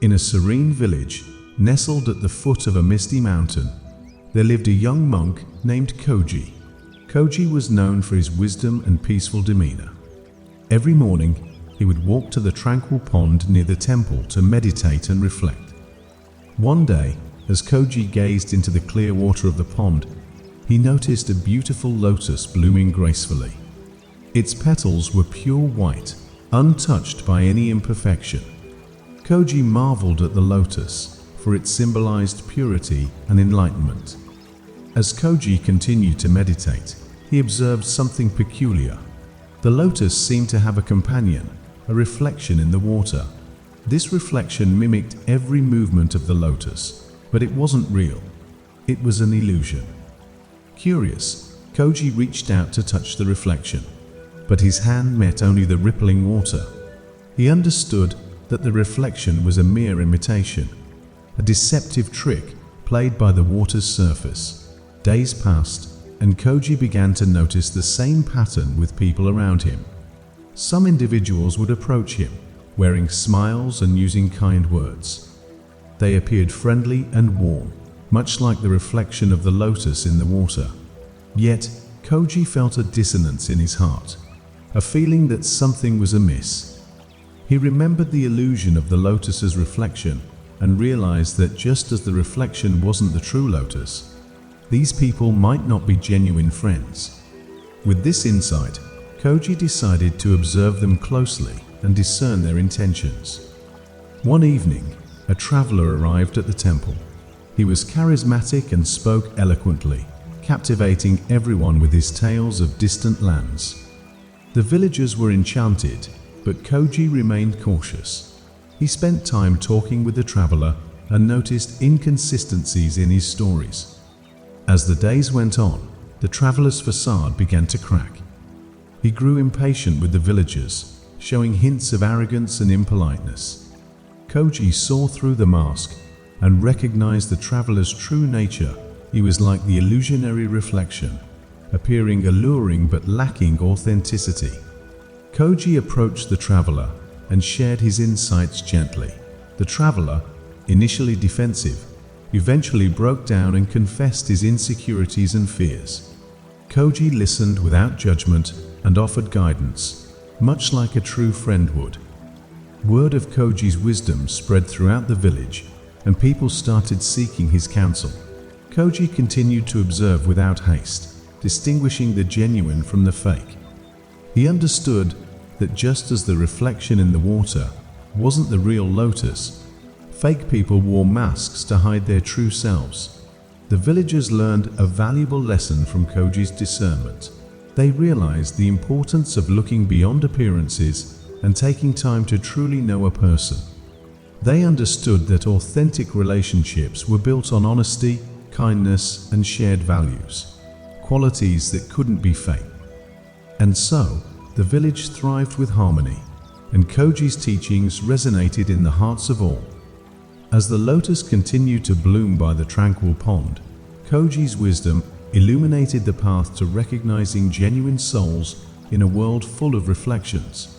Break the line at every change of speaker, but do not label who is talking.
In a serene village, nestled at the foot of a misty mountain, there lived a young monk named Koji. Koji was known for his wisdom and peaceful demeanor. Every morning, he would walk to the tranquil pond near the temple to meditate and reflect. One day, as Koji gazed into the clear water of the pond, he noticed a beautiful lotus blooming gracefully. Its petals were pure white, untouched by any imperfection. Koji marveled at the lotus, for it symbolized purity and enlightenment. As Koji continued to meditate, he observed something peculiar. The lotus seemed to have a companion, a reflection in the water. This reflection mimicked every movement of the lotus, but it wasn't real. It was an illusion. Curious, Koji reached out to touch the reflection, but his hand met only the rippling water. He understood that the reflection was a mere imitation, a deceptive trick played by the water's surface. Days passed, and Koji began to notice the same pattern with people around him. Some individuals would approach him, wearing smiles and using kind words. They appeared friendly and warm, much like the reflection of the lotus in the water. Yet, Koji felt a dissonance in his heart, a feeling that something was amiss. He remembered the illusion of the lotus's reflection and realized that just as the reflection wasn't the true lotus, these people might not be genuine friends. With this insight, Koji decided to observe them closely and discern their intentions. One evening, a traveler arrived at the temple. He was charismatic and spoke eloquently, captivating everyone with his tales of distant lands. The villagers were enchanted, but Koji remained cautious. He spent time talking with the traveler and noticed inconsistencies in his stories. As the days went on, the traveler's facade began to crack. He grew impatient with the villagers, showing hints of arrogance and impoliteness. Koji saw through the mask and recognized the traveler's true nature. He was like the illusionary reflection, appearing alluring but lacking authenticity. Koji approached the traveler and shared his insights gently. The traveler, initially defensive, eventually broke down and confessed his insecurities and fears. Koji listened without judgment and offered guidance, much like a true friend would. Word of Koji's wisdom spread throughout the village, and people started seeking his counsel. Koji continued to observe without haste, distinguishing the genuine from the fake. He understood that just as the reflection in the water wasn't the real lotus, fake people wore masks to hide their true selves. The villagers learned a valuable lesson from Koji's discernment. They realized the importance of looking beyond appearances and taking time to truly know a person. They understood that authentic relationships were built on honesty, kindness, and shared values, qualities that couldn't be faked. And so, the village thrived with harmony, and Koji's teachings resonated in the hearts of all. As the lotus continued to bloom by the tranquil pond, Koji's wisdom illuminated the path to recognizing genuine souls in a world full of reflections.